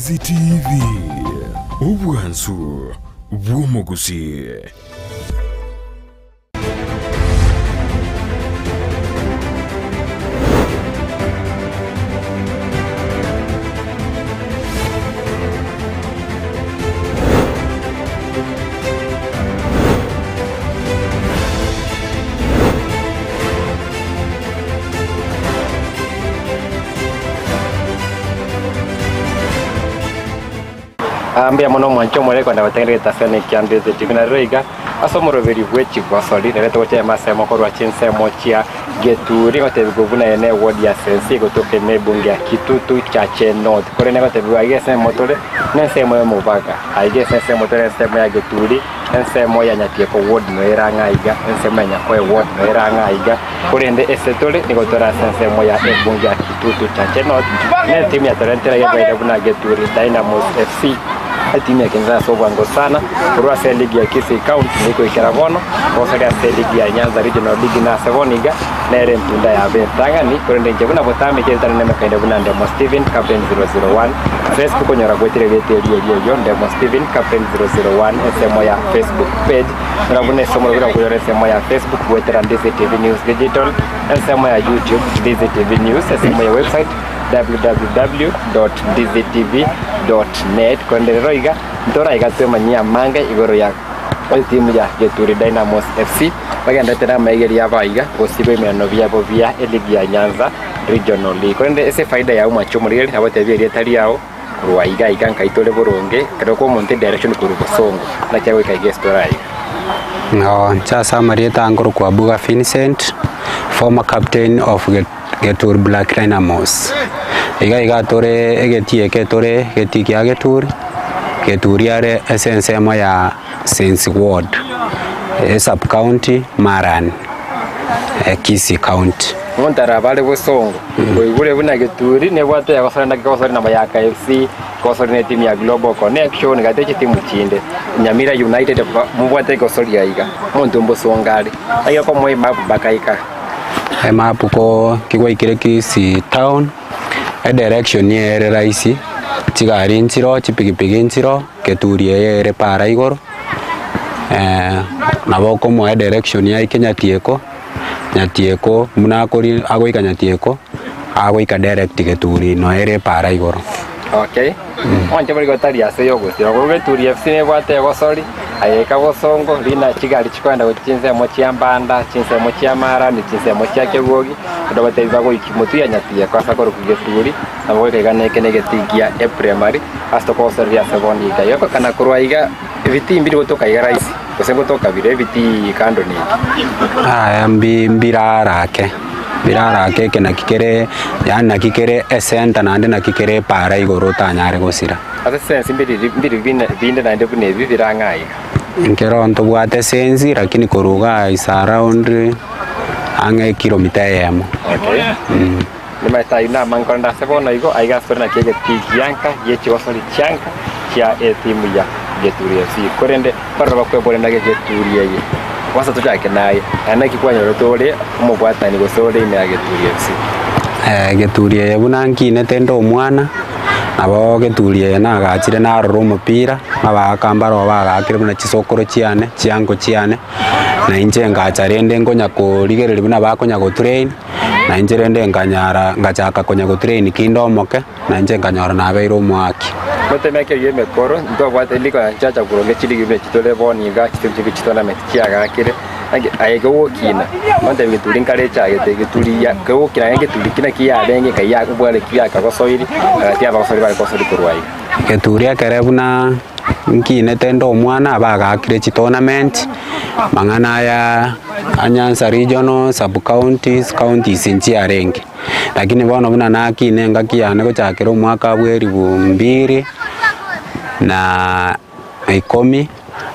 Dizzy TV Ubwansu Bw'umuguzi. Ambia mono mwancho mwele kwa ndabatengere tasane kiambe ze tivina roiga asomoro veri bwechi kwa soli naleta wote masemo kwa chinse mochia geturi kote govuna ene ward ya sensi gotoke mebunge ya Kitutu chache north kore ne kote biwagese motore nensemo ya mubaga aigese nsemo motore nsemo ya geturi nsemo ya nyatieko ward no eranga iga nsemo ya nyakwe ward no eranga iga kore nde esetole nigotora nsemo ya ebunge ya Kitutu chache north ne timu ya Torrentera ya baida buna geturi Dynamos FC timu ya Kinza Sobwango sana kurwa se ligi ya Kisii County niko ikarabono kosaga se ligi ya Nyanza Regional League na Sevoniga na ere mpunda ya Bentanga ni kurende njebuna botame kenta neme kainde buna Ndemo Steven Captain 001 Facebook nyora gwetire geteri yo Ndemo Steven Captain 001 esemo ya Facebook page na bune somo bira kuyore esemo ya Facebook gwetira Dizzy TV News Digital esemo ya YouTube Dizzy TV News esemo ya website www.dizzytv.net kondero iga ntora iga tema nya manga igoro ya timu ya Geturi Dynamos FC bagenda tena maigeri ya baiga gosibe meno byabo bya eligi ya Nyanza Regional League konde ese faida ya umwacho muri abatebye tari yao ruwaiga ikanka itole boronge kadoko monte direction kuru Bosongo na cyawe kaige story no chasa marieta angoro kwa Buga Vincent former captain of Geturi Black Dynamos iga tore egetie ketore getikia Geturi are essence ya Sensi ward sub county Maran Kisii County montara bale Bosongo boigure buna Geturi ne bwate yakosana kosori na Bayaka FC kosori ne timu ya Global Connection gateche timu chinde Nyamira United mubwate kosori yaiga muntu mbosongale ayo ko moyi map bakaika map ko kigwaikire Kisii town direction yere raisi chigari nchiro chipigipigi nchiro Geturi yere para igoro naboko mo direction ya Nyatieko muna kori agoika Nyatieko agoika direct Geturi no ere para igoro. Okay onje bari gotari ase yogo tiro Geturi FC ne bwate gosori ayeka Bosongo lina chigari chikwenda gutinze mo chiambanda chinse mo chiamara ni chinse mo chiakegogi ndabate bago ikimotu ya Nyatieko asakoro ku Geturi abo kegane kenegetigia primary asto ko servia Sevoniga yoko kana kurwaiga viti mbiri gotoka ya raisi kusengo toka vile viti kando ni mbirarake kena kikere yana kikere esenta nande na kikere para igoro tanyare gosira ase sense mbiri binde nande bune bibirangai nkero nto bwate sensi lakini koruga is around ange kilomita yemo. Okay nima taina mankonda sebona igo aiga sorna kege tigianka yechi wasori chanka kia timu ya Geturi FC korende parwa kwa bole na Geturi yeye wasa tutake naye anaki kwa nyoro umubwata ni gosore ime ya Geturi FC Geturi yeye bunanki netendo omwana abo Geturi yeye nagachire naroro umupira abakambaro bagakire buna chisokoro chiane na inje ngacharende ngonya ko ligerere buna bakonya go train na inje rende ngachaka konya go train kindomoke na inje nganyora na beiro mwaki motemeke yeme koro ndo bwate liko chacha kuronge chiligi bile chitole boniga chitemche chitona metia akire ayego wokina mande Geturi nkare chage Geturi ya go kina Geturi kina kiya benge kaya kubwale kiya kagosoiri atia bagosori bale kosori kurwai Geturi akarebuna nkine tendo omwana bagakire tournament mangana ya Nyanza Regional sub counties nchi arenge lakini bono buna nakine ngakiyane ko chakero mwaka bweri 2010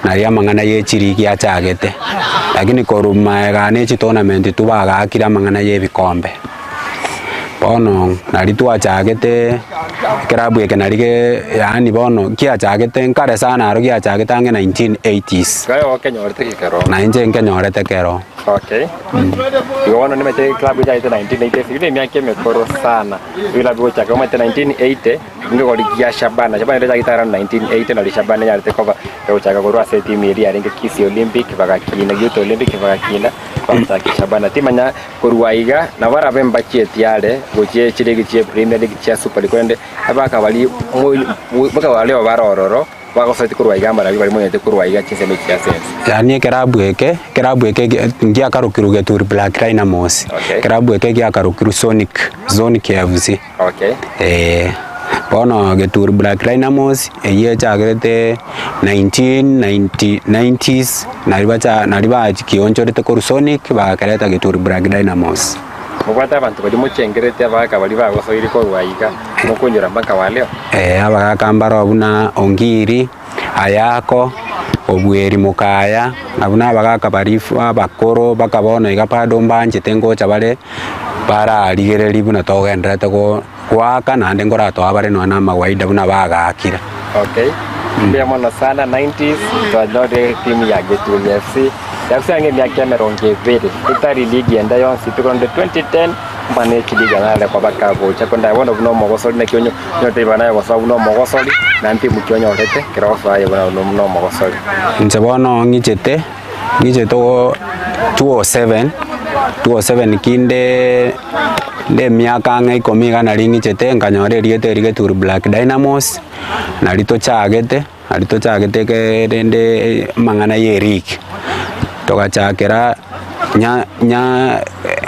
na ya mangana yechiriki achagete lakini koruma gane tournament tubagakira mangana yebikombe bono nari twachagete klabu yake narige yani bono kiachagete nkare sana aro kiachagete ange 1980s kayo kenyorete kero na inje kenyorete kero Okay. Iwana nimete klabu ya 1980 ile miaka imekoro sana. Ile klabu cha kama 1980 ndio walikia Shabana. Shabana ile kitara 1980 na Shabana ya take over ya chaka korwa seti miri ya ringe kisi Olympic bakakina Youth Olympic bakakina kwa Shabana timanya korwaiga na barabe mbacheti yale goje chirege chie Premier League chia Super League kwende abaka bali baka wale barororo bakosati kurwaiga mara bali mwenye kurwaiga chiseme chia sense yani kerabu eke ngia karukiru Geturi Black Dynamos kerabu eke ngia karukiru Sonic FC bono Geturi Black Dynamos eye chagrete 1990s nariba kionchorete koru Sonic bakareta Geturi Black Dynamos mubata abantu bali muchengerete abaka bali bagosoire korwaiga mukunyura mpaka waleo abakakambara obuna Ongiri Ayako Obweri Mukaya abuna abagaka barifu abakoro bakabona igapado mbanje tengocha bale para aligereri buna togenderete ko kwaka nande ngorato abare no na mawaida buna bagakira ndio mwana sana 90s twadode timu ya Geturi FC yakusange miaka meronge vile itari ligi enda yonsi tukonde 2010 mane kiliga nale kwa bakabo chakonda wono buno mogosoli na kyonyo nyote bana kwa sababu no mogosoli na nti mukyonyo olete kirofa ye bana no mogosoli ntsebono ngijete 207 kinde miaka ngai komiga na ringi chete nganyore riete Geturi Black Dynamos na lito chagete ke rende mangana yerik togachakera nya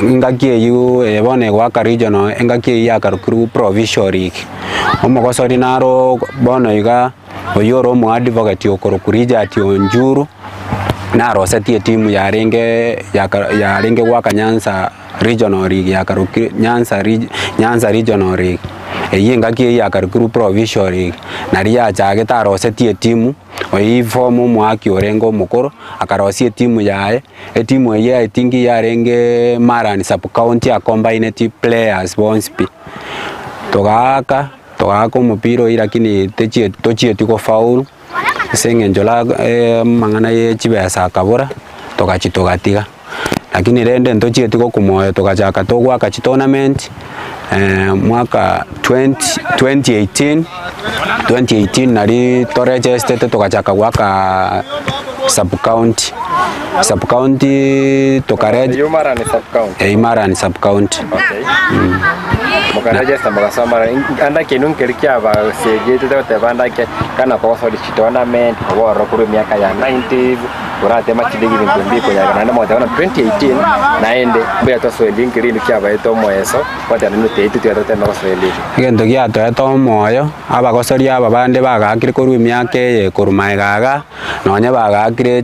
ngakie yu ebone gwaka regional ngakie ya karukuru provincial league omogosori naro bono iga oyoro mu advocate okorokuri ati onjuru naro setie timu ya renge gwaka Nyanza regional league ya karukuru Nyanza regional league ngakie ya karukuru provincial league naria chage taro setie timu oi fomu mwaki orengo mukoro akarosie timu yae timu ye itingi yarenge Marani sub county ya combined players bonspi togaka mupiro irakini tochie tiko foul sengenjola mangana ye chibesa kabura togatiga lakini rende ntochie tiko kumoyo togachaka togwaka chi tournament mwaka 2018 nari toreje state tokachaka gwaka sub county tokareje Marani sub county mukaraje sambasama anda kinun kirkia ba seje te banda ke kana ko so tournament woro kuru miaka ya 90s urate machiligi ngombi ko ya kana mo 2018 naende bya to so link ri kia ba to moeso kwata no te itu ya to no so link gendo kia to moyo abagosori ababande bagakire kuru miaka ye kurumaigaga nonya bagakire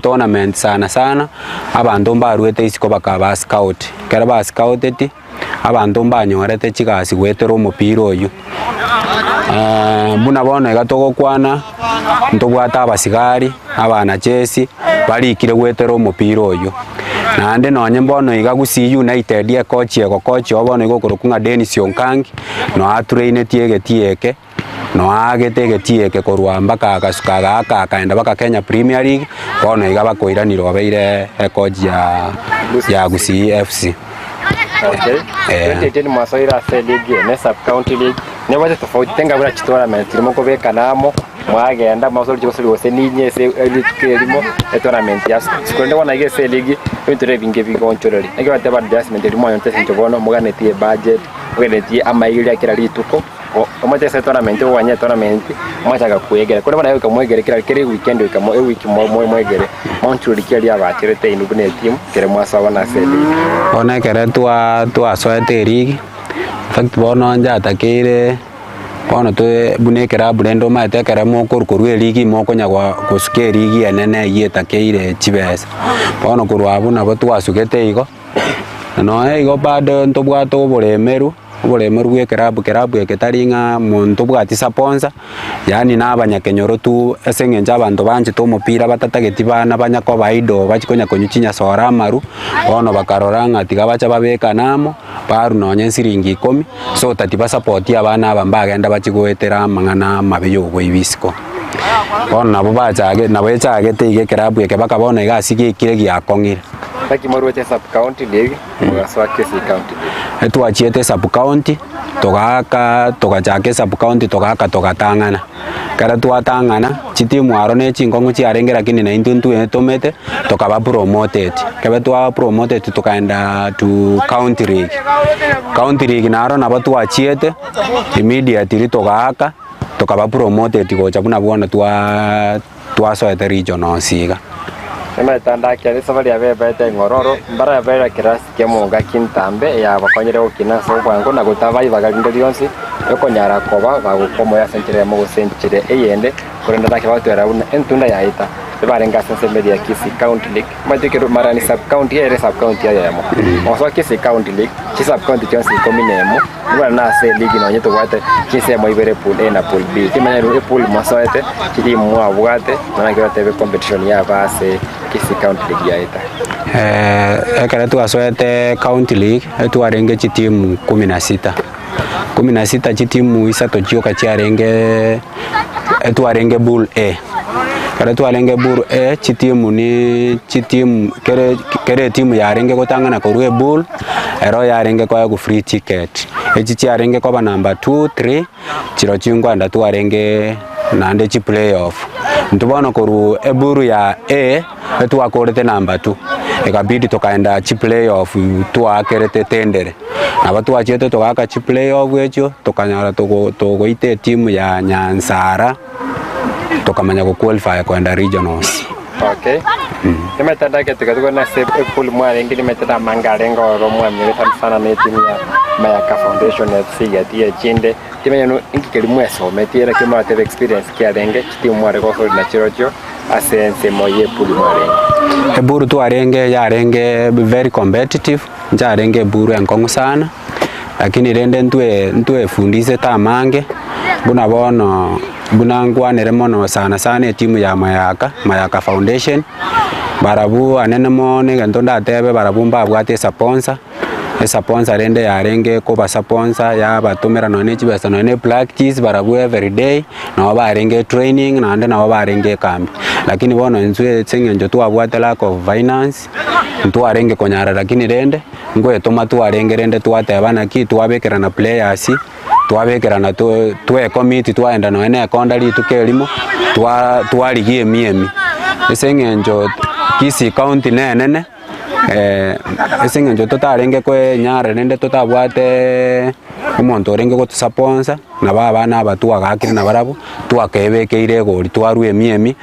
tournament sana abantu mbaruete isiko bakaba scout kera ba scouteti abantu mbanyorete chigasi gwetera omupira oyu buna bono igatogokwana ntobwata abasigari abana Chelsea barikire gwetera omupira oyu nande nonye mbono igagusi United ye coach obono igokorokunga Dennis Onkangi no atrainetie getieke no agete korwa mpaka akasuka gaka akaenda baka Kenya Premier League bono igaba koiraniro abeire coach ya Gusii FC. Tete mwasoira league ne sub county league ne wate tofauti tenga bura tournament limoko beka namo mwagenda masoli chikosoli wose ninye se elimo tournament ya sikonde wana igese league bitore binge bigonchoreri ege bate ba adjustment limo yonte sinchobono muganetie budget muganetie amaili akira lituko omate se tournament wanya tournament mwachaka kuegera kone bana yoka mwegere kira weekend yoka wiki mwegere monthly kiri abatirete inubune team kire mwasaba na se league ona kere tua soete rigi fact bono njata kire bono to bune kera burendo mate kera mokorwe rigi mokonyagwa kusuke rigi enene yeta kire chibesa bono kurwabu nabo twasugete igo no igo bado ntobwato bolemeru kerabu eketaringa muntu bwati sponsor yani nabanyakenyoro tu esengenja abantu banje to mupira batatageti bana banyako baido bachikonya konyuchinya sora maru bono bakaroranga tiga bacha babeka namo paru nonye siringi 10 so tatiba support abana bambagenda bachigwetera mangana mabeyo gweibisiko bono nabo bachage nabo echage teige kerabu eke bakabona igasi gikire giakongire Laki maruete sub county league mugaswa kesi county league twachiete sub county togachake sub county togatang'ana kara twatang'ana chitimu aro ne chingongo chiarenge lakini na intuntu etomete tokaba promoted kebe twa promoted tukaenda to county league naro nabo twachiete immediately tokaba promoted gocha buna bwana twasoete regional siga ema tanda kya safari ya bete ngororo mbara ya bete kirasi kya munga kintambe ya bakonyere okina so kwango na gutaba ibagalinde lyonsi ekonyara koba bagukomo ya senchire mu senchire eyende kurenda take batwera una entunda yaita barenga sense media kisi county league majikero marani sub county ya sub county ya yamo oso kisi county league chi sub county chonsi kominemo bwana se league no nyeto wate kisi mo ibere pool A na pool B kimanyero pool masoete chidi mu abwate manakira tebe competition ya base kisi county league yaita ekara twasoete county league twarenge chitimu 16 chitimu isato chioka chiarenge twarenge bull A kare twarenge bull A chitimu ni chitimu kere timu yarenge gotangana korwe bull ero yarenge kwa ku free ticket echi chiarenge kwa number 2 3 chiro chingwanda twarenge nande chi playoff ntubona koru eburu ya A twakorete number 2 ekabidi tokaenda chi playoff twakerete tendere aba twachete tokaka chi playoff echo tokanyara togoite timu ya Nyansara tokamanya ku qualify kwenda regionals. Okay. Nimetanda ketika na pool mwale ngini metanda mangalengo ro mwamye sana ne timu ya Mayaka Foundation FC ya tie chinde timenya no ingikeli mweso metiera kema tebe experience kia renge timu mwale ko na chirocho asense moye pool mwale eburu tu arenge ya renge very competitive njarenge buru enkongo sana lakini rende ntwe fundise tamange buna bono bunangwanere mono sana timu ya Mayaka Foundation barabu anene mone gantonda tebe barabu mbabwate sponsor rende yarenge ko ba sponsor ya batumira none chibesa none practice barabu every day na barenge training na ande na barenge kambi lakini bono nzwe tsenge njo twabwate lack of finance ntwarenge konyara lakini rende ngoye toma twarenge rende twatebana ki twabekera na players twabekera na twe committee twaenda no ene kondali tukelimo twaligie miemi esengenjo kisi county nene esengenjo totarenge kwe nyara nende totabwate umuntu orenge go sponsor na bana abatuagakire na barabu twakebekeire gori twaru emiemi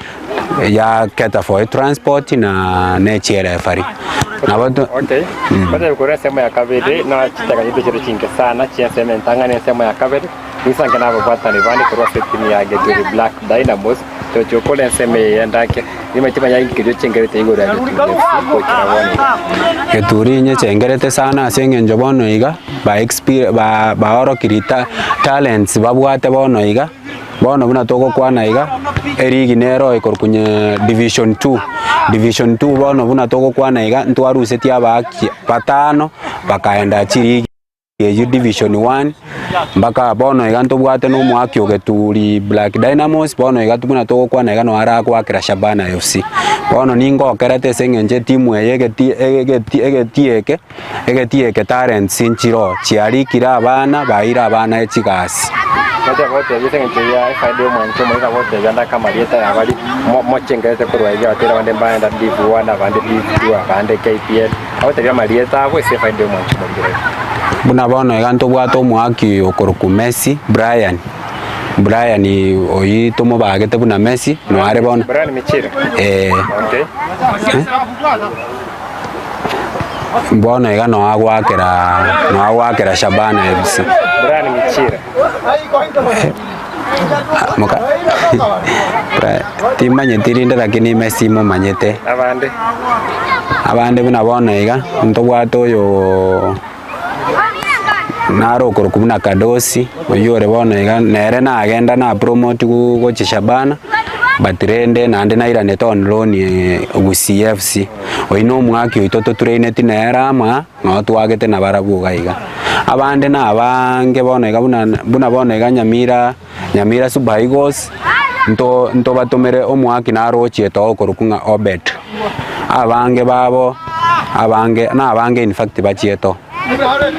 ya keta for transport na nechere fari na bato okay bado kore sema ya kabiri na chitaka yido chiri chinke sana chia sema ntangane sema ya kabiri nisanga nabo batani bani kwa timu ya Geturi Black Dynamos to chokole sema yandake nimetima ya kijo chengerete igoro ya ko kirawani Geturi nye chengerete sana asenge njobono iga ba experience ba oro kirita talents babwate bono iga bono buna toko kwana iga erigi nero ikorkunye division 2 bono buna toko kwana iga ntwaruse tia baki patano bakaenda chiri ye division 1 mbaka bono iga ntobwate no mwaki Geturi Black Dynamos bono iga tubuna toko kwana iga no ara kwa kira Shabana FC bono ningo kerete sengenje timu egetieke talent sinchiro chiari kira abana baira abana echigasi Mata wote yesenge ya faida mwancho mwika wote yanda kama lieta ya bali mochengete kurwa ya tera wande banda div 1 abande div 2 abande KPL wote ya malieta abo se faida mwancho mwingire buna bono iganto bwato mwaki okoroku Messi Brian oyi tomo bagete buna Messi no are bono Brian Michira okay bono iga no agwakera Shabana FC Brian Michira moka timanye tirinde lakini Messi mo manyete abande buna bono iga ntobwato yo naro okoroku buna Kadosi oyore bono iga nere na agenda na promote go Shabana batrende nande naira neton loan gu CFC oino mwaki oitoto traine tinera ma no twagete na barabu gaiga abande na abange bono iga buna bono iga Nyamira Super Eagles nto batomere omwaki naro chieto okorokunga Obet abange babo abange in fact bachieto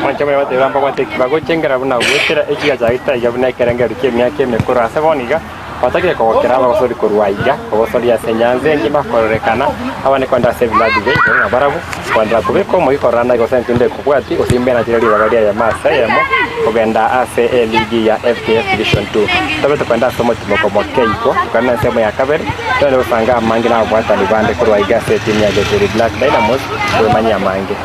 Mwancho mwe wate ramba wate kibago chengera buna gwetera ekiga jaita ya buna kerenge rukemya keme kora saboniga watakire ko kera ba sori korwaiga ko sori asenyanze ngima korekana abane kwanda save blood day na barabu kwanda kubeko mo ikorana go sentinde kukwati osimbe na tirali bagadia ya masa yamo kogenda ase ligi ya FKF division 2 tabe kwanda somo timoko mokeiko kana sema ya kabere tole usanga mangi na bwata libande korwaiga se timu ya Geturi Black Dynamos ko manya mangi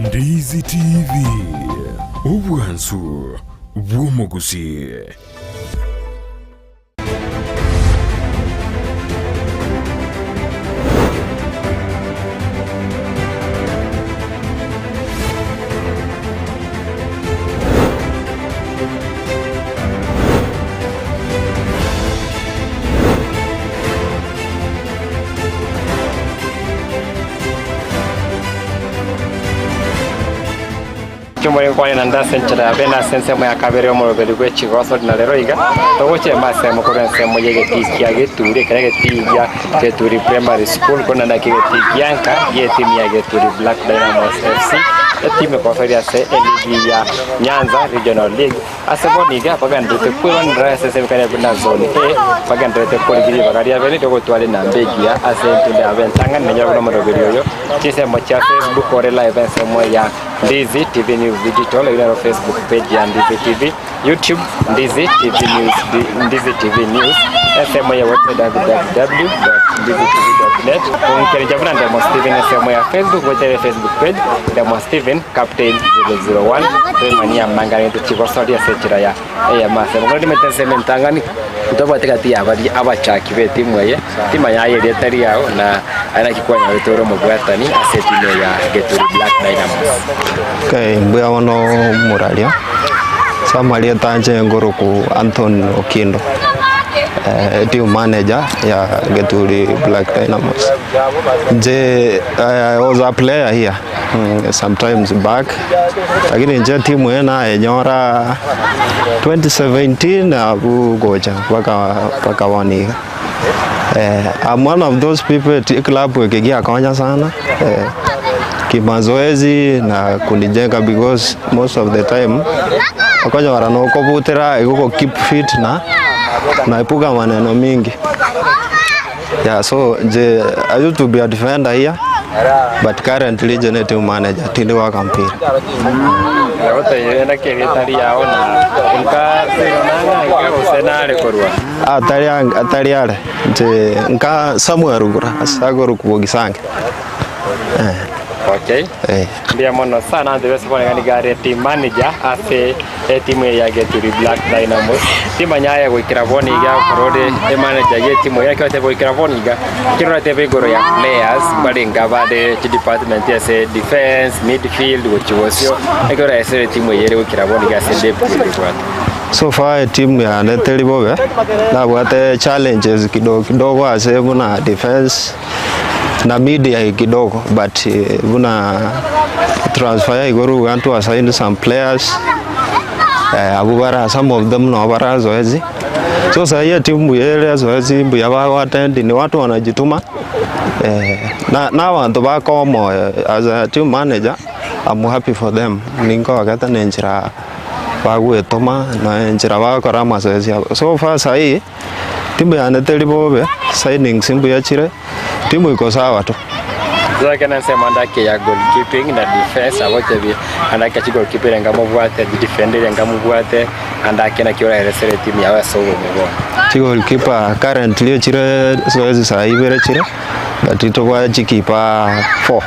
Ndizi TV Obwansu Bwomogusi. Chumwe kwa nanda senchera bena sense mo yakabere mo beli kwe chigoso na lero iga to woche mase mo korense mo yege tikia Geturi kerege tikia Geturi Primary School kona na kige tikianka ye timu ya Geturi Black Dynamos FC timu kwa sori ase ligi ya Nyanza Regional League aseboniga bagandute kwa ndra sese kane bina zone A bagandute kwa giri bagaria beli to twale na mbegia ase tunde aventanga nenya kuna mo beli yo chise mo cha Facebook ore live ase mo ya Ndizi TV News Digital, ila Facebook page ya Ndizi TV, YouTube Ndizi TV News, Ndizi TV News, SM ya website www.ndizitv.net. Unkere javuna Demo Steven SM ya Facebook, website Facebook page Demo Steven Captain 001. Remania mangani tuchikosori ya sechira ya mase. Mkodi metenseme mtangani kutoka katika tia abachaki be timu ye tima ya ile tari yao na ana kikwanya wetoro mugwatani asetime ya Geturi Black Dynamos. Okay, mbuya wano muralia samalia tanje ngoro ku Anthony Okindo team manager ya Geturi Black Dynamos. I was a player here sometimes back, lakini nje timu ena enyora 2017 abu goja paka waniga. I'm one of those people club wekegia kawanya sana kimazoezi na kunijenga because most of the time wakoja waranoko butera iguko keep fit na epuka maneno mingi. Yeah, so I used to be a defender here, but currently team manager tindi wa kampira. Wote yenda kegetari yao na nka senanga ika usenale korwa. Atari ale nka Samuel Rugura asagoro kubogisange. Okay. Ndia mono sana ndebe sipone ngani gari team manager ase timu ya Geturi Black Dynamos. Timu nyaya gwikira boni ga korode manager ye timu yake ote gwikira boni ga kirora tebe goro ya players bali ngabade department ya se defense midfield which was yo egora ese timu yere gwikira boni ga se depth kwa. So far timu ya neteli bobe na bwate challenges kidogo ase buna defense na media kidogo but buna transfer igoro want to assign some players abubara some of them no bara zoezi so sasa timu ile zoezi buya ba attend ni watu wanajituma na watu bako mo as a team manager I'm happy for them ningo wakata nenjira bagwetoma na njira bakora mazoezi so far sasa timu ya neteli bobe signing simbu ya chire timu iko sawa tu. Zaka na sema ndake ya goalkeeping na defense abote bi andake chi goalkeeper ngamo bwate defender ngamo bwate andake na kiora resere timu ya waso ngo. Chi goalkeeper currently chire zoezi saa ibere chire but itokwa chikipa 4.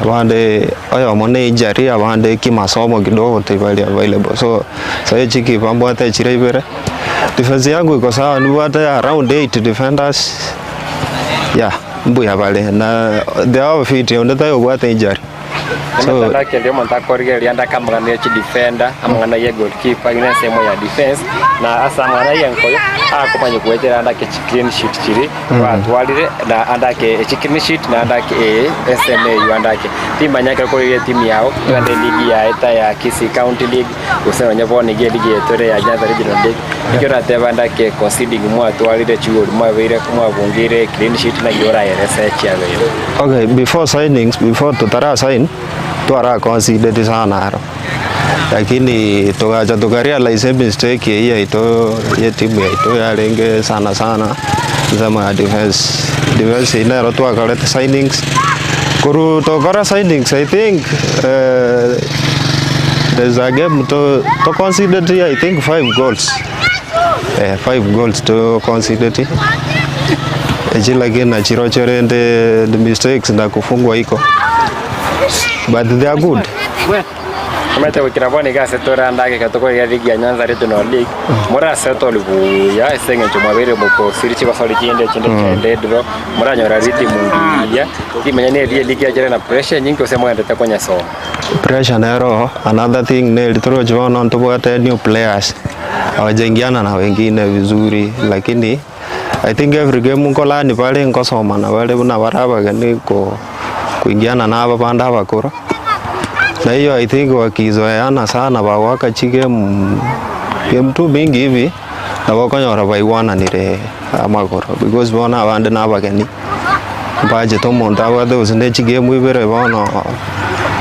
Wande oyo mone injury abande kimasomo kidogo tibali available so sasa chikipa mbwate chire ibere. Defense yangu iko sawa ni bwate around 8 defenders. Yeah, mbuya bale na they are fit on the bwate injury. So ndake ndio mtakorige lianda kama ngana chi defender ama ngana ye goalkeeper ina semo ya defense na asa ngana ye nkoyo akomanye kuwetera ndake clean sheet chiri watwalire na andake clean sheet na andake SMA yandake timu nyake ko ye timu yao ngande ligi ya eta ya Kisii County League usema nyabone ge ligi etore ya Nyanza Regional League ikora teba ndake conceding mwatwalire chiwo mwabire kumwabungire clean sheet na yora ya research ya wewe. Okay, before signings, before tutara sign twara consider sana haro, lakini tukarealize mistake hii ito ye timu ito yarenge sana zama defense ina twakareta signings kuru tokara signings. I think there's a game to consider. I think 5 goals, 5 goals to consider. Lakini na chirocherende the mistakes na kufungwa iko, but they are good. Mete ukiraboni gase tora ndake katoko ya ligi ya Nyanza Regional League mura seto libuya esenge chumabere moko sirichi basoli chinde dro mura nyora riti mungia kimenya ne ligi ya jere na pressure nyingi osemo ndete kwenye so pressure nero. Another thing ne litro jono ntobwate new players awajengiana na wengine vizuri, lakini I think every game ngola ni pale ngosoma na wale buna baraba gani kuingiana na aba banda bakora. Na hiyo I think wakizoeana sana bawaka chige game tu mingi hivi na wakonyora baiwana nire amakoro because bona abande na bagani baje to monta wa those ne chige mwibere bona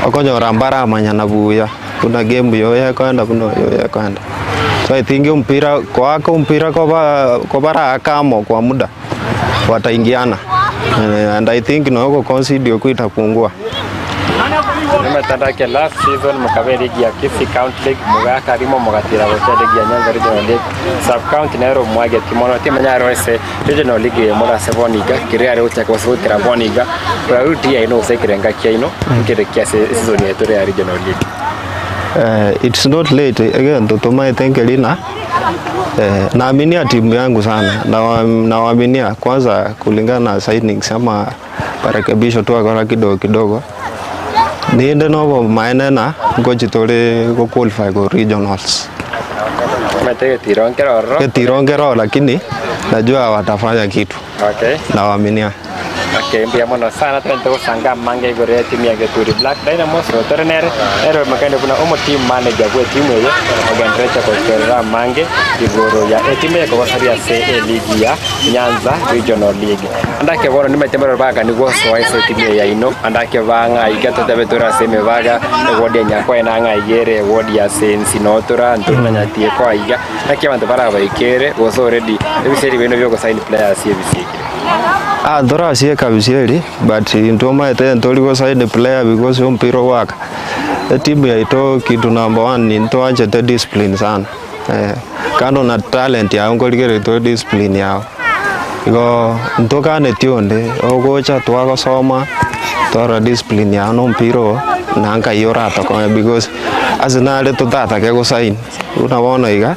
akonyora mbara manya na buya kuna game yo ya kwenda buno yo ya kwenda. So I think mpira kwa bara akamo kwa muda wataingiana, and I think no concede kuitapungua. Nimetandake last season mkabe ligi ya Kisii County League mugaka rimo mugatira gocha ligi ya Nyanza Regional League sub county naero mwage timono timanya roese Regional League ya mura sevoniga kirere ucha kwa sotira boniga kwa ruti ya ino sekirenga kia ino nkire kia season ya tore ya Regional League. It's not late again tutoma tenkelina. Naaminia timu yangu sana na waaminia kwanza kulingana na signings ama parekebisho tu akora kidogo niende novo maenena ngochitore go qualify go regionals. Mete tirongero lakini najua watafanya kitu. Okay. Na waaminia. Okay, mbiamono sana twende kusanga mange gore timu ya Gethuri Black Dynamos rotorenere ero makande kuna omo team manager kwa timu hiyo ogandrecha kwa kera mange igoro ya timu ya kwa saria CA League ya Nyanza Regional League andake bono nimetembera baga ni goso wa timu ya ino andake banga igata tabetora seme baga wodi nyakwa na nga igere wodi ya sensi notora ntuna nyatie kwa iga ndake abantu baraba ikere was already ebiseri beno byo ko sign players CBC. Dora siye kabisieri but intoma ete ntori go side player because mpiro waka timu ya ito kitu number 1 ni ntoanje te discipline sana kando na talent ya ngoligere to discipline yao iko ntoka ne tionde ogocha twago soma tora discipline ya no mpiro na anga yora to because azinale to data ke go sign unaona iga.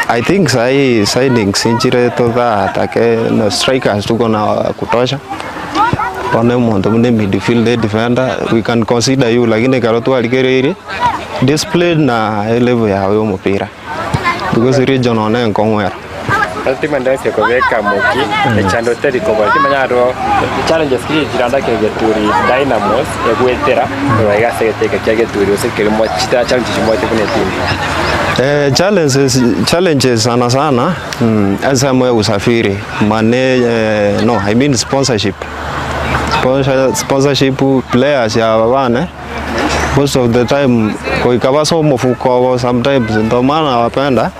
I think signings injire to that na strikers tuko na kutosha. One monto mune midfield defender we can consider you, lakini karotu alikere display na level ya huyo mpira because region one ngomwera ultimate dance ko weka moki echando teri ko bali manyaro challenges kiri jiranda ke Gethuri Dynamos egwetera wega segete ke Gethuri usikiri mo chita challenge mo tikune team challenges sana asa mwe usafiri mane no I mean sponsorship players ya bana most of the time ko ikabaso mufuko sometimes ndo maana wapenda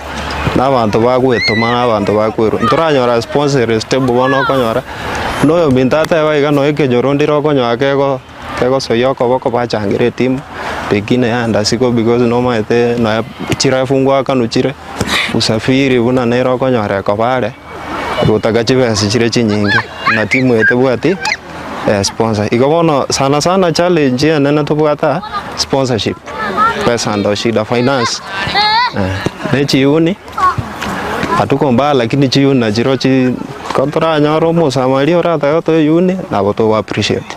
na abantu bagwetuma abantu bakwero nturanyora sponsor stable bono konyora noyo mintate baiga no ekenyorondiro konyoa kego soyoko boko bachangire team pekine anda siko because no maete na chira fungwa kanuchire usafiri buna nero konyora ko bare utakachibe sichire chinyingi na timu ete bwati sponsor ikobono sana challenge nene tubwata sponsorship pesa ndo shida finance nechiuni hatuko mbaya lakini chiuni na chirochi kontra nyoro musa malio rata yoto yuni na boto appreciate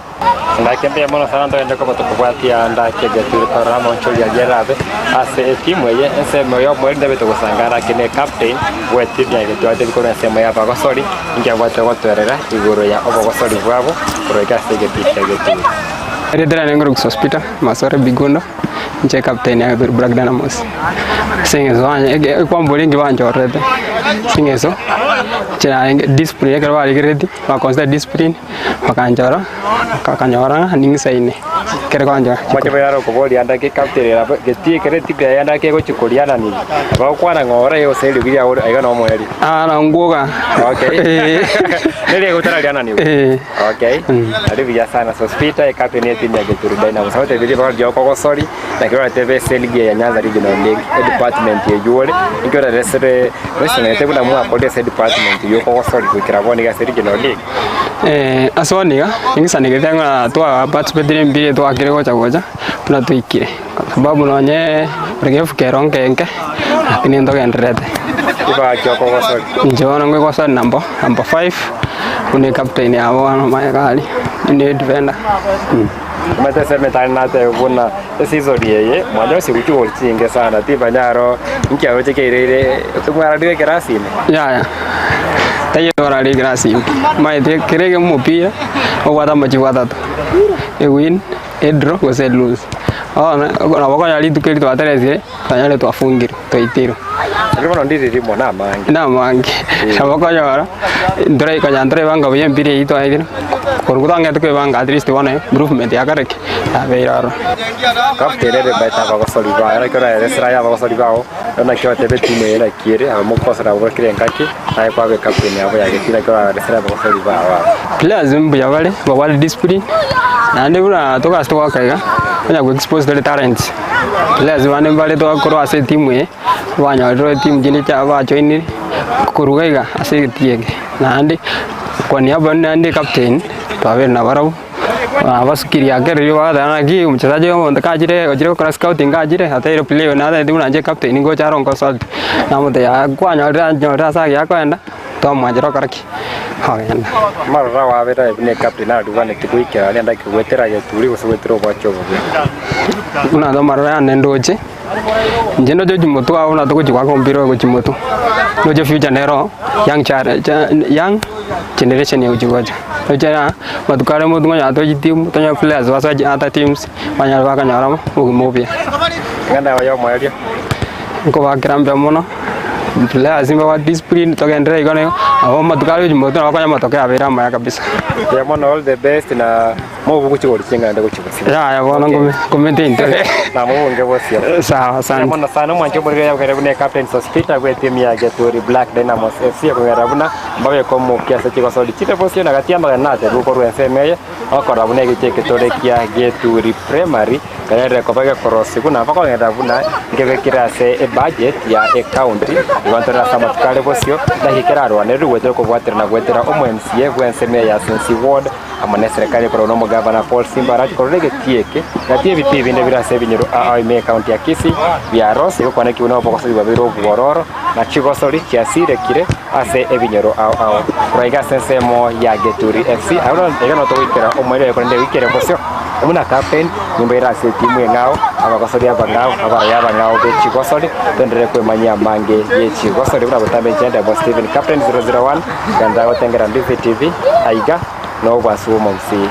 ndakembea mono sana ndo kwa tukubwatia ndake Geturi Karama oncholia gerabe ase timu ye nsemo yo mwende beto gusangara kine captain we timu ya Geturi ko nsemo ya bagosori ingia bwate gotwerera iguru ya obogosori bwabo kuroika segepita Geturi Redra Nengro Hospital Masore Bigundo nche captain ya Geturi Black Dynamos singezo anye kwa mbolingi banjo rede singezo cha discipline ya wali grade wa consider discipline wakanjora kakanyora ningisaine kere kwanja mwaje bayaro ko boli andake captain ya Geturi kere tipe ya andake ko chikoliana ni ba kwana ngora yo seli bia aiga no mweli na nguga okay nile kutaraliana ni okay ali bia sana so spita ya captain ya timu ya Geturi Dynamos wote vile kwa dio ko sorry na kira TV Selgia ya Nyanza Regional League department ya Juore ikora resere resene kuna mwa police department yo ko sorry kukira boni ga Regional League asoniga ingisani githanga twa participate mbili twa kire gocha gocha tuna tuikire sababu nonye regefu keronkenke lakini ndo genderete iba kyoko ko sorry njona ngwe ko sorry number 5 une captain ya wana magali ni defender mate sema tana te kuna season yeye mwana si uchi wolchinge sana tiba nyaro nkia wote keirere tumara dige kerasine ya tayo ora dige kerasine mai te kirege mupira ogwata machi gwatatu e win e draw go se lose na bako yali tukeri to aterezire tanyale to afungiro to itiro Rimo ndiri rimo na mangi sabako yara ndore kanyandre banga buyembire ito aidiro korugutanga tukwe banga at least one improvement yakareke abeiraro kapterere baita bagosori ba era kora resra ya bagosori bao na kyo tebe timu era kiere amukosera bwo kirenkaki aye kwa be kapteni yabo ya Geturi kora resra bagosori ba players mbuya wale discipline na ndibura toka sto wakaiga nya go expose the talents players wane bale to koro ase timu ye wanya ro timu jini cha ba join kurugaiga ase tiege na ndi kwa niaba ndi captain tawe na barau abasukiri yake wakadana ki mchezaji wao kajire kwa scouting kajire hata ile player na ndio unanje captain ngo charo ngo salt na mute ya kwa nyora sa ya kwenda to mwanjiro karaki hagenda marra wa beta ne captain na duvane kikuikira ali ndaki gwetera Geturi gusubetiro kwa chobo una ndo marra nendoje njendo joji moto au na to kwa kompiro go chimoto noje future nero young generation ya ujigoja ojana matukare modunga ya to team tonya players wasa ata teams banya baka nyaramo ugimobia nganda wa yo moyo ko bakirambia mono players imba wa discipline to gendera igone abo matukare ujimoto na bakanya matokea abira maya kabisa ya mono all the best na mo buku chigori chenga ndo kuchibasi ya bona kommente inte na mo nge bosia sawa sana mono sana mwanjo bori ya kare bune captain Sospita kwa timu ya Geturi Black Dynamos FC kwa garabuna mbabe ko mo kiasa chiko soli chite bosia na gatia magana te ruko ru FMA akora bune gicheke tore kia Geturi Primary kare ko bage korosi kuna bako garabuna ngebe kirase e budget ya county iwantora sama kale bosio dakikirarwa ne ruwete ko bwatira na gwetera omwensie FMA ya Sensi Ward amane serikali kwa nomo governor Paul Simbarati korege tieke na tie biti binde birase binyero aime county ya Kisii ya Rose ko kwaneki uno boko siba biro bororo na chigosori kiasire kire ase ebinyero ao raiga sensemo ya Geturi FC awon egano to wikera omwere ko nde wikere bosio umuna captain nimbera se timu ngao abakosori abangao abaya bangao be chigosori tendere ko manya mange ye chigosori kuna botambe jenda bo Steven captain 001 ganda otengera TV aiga no basumo msi